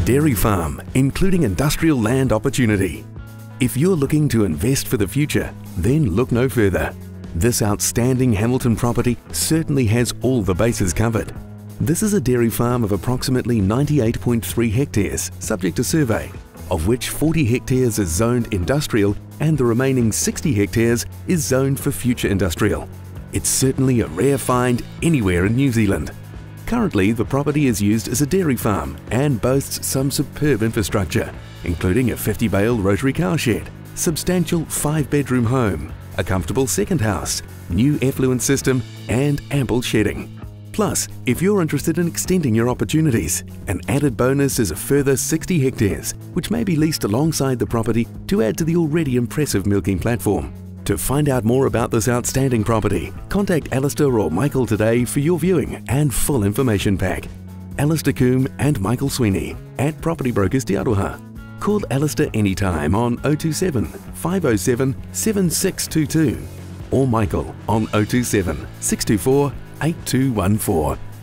dairy farm, including industrial land opportunity. If you're looking to invest for the future, then look no further. This outstanding Hamilton property certainly has all the bases covered. This is a dairy farm of approximately 98.3 hectares, subject to survey, of which 40 hectares is zoned industrial and the remaining 60 hectares is zoned for future industrial. It's certainly a rare find anywhere in New Zealand. Currently, the property is used as a dairy farm and boasts some superb infrastructure, including a 50-bale rotary cow shed, substantial 5-bedroom home, a comfortable second house, new effluent system and ample shedding. Plus, if you're interested in extending your opportunities, an added bonus is a further 60 hectares, which may be leased alongside the property to add to the already impressive milking platform. To find out more about this outstanding property, contact Alistair or Michael today for your viewing and full information pack. Alistair Coombe and Michael Sweeney at Property Brokers Te Aroha. Call Alistair anytime on 027 507 7622 or Michael on 027 624 8214.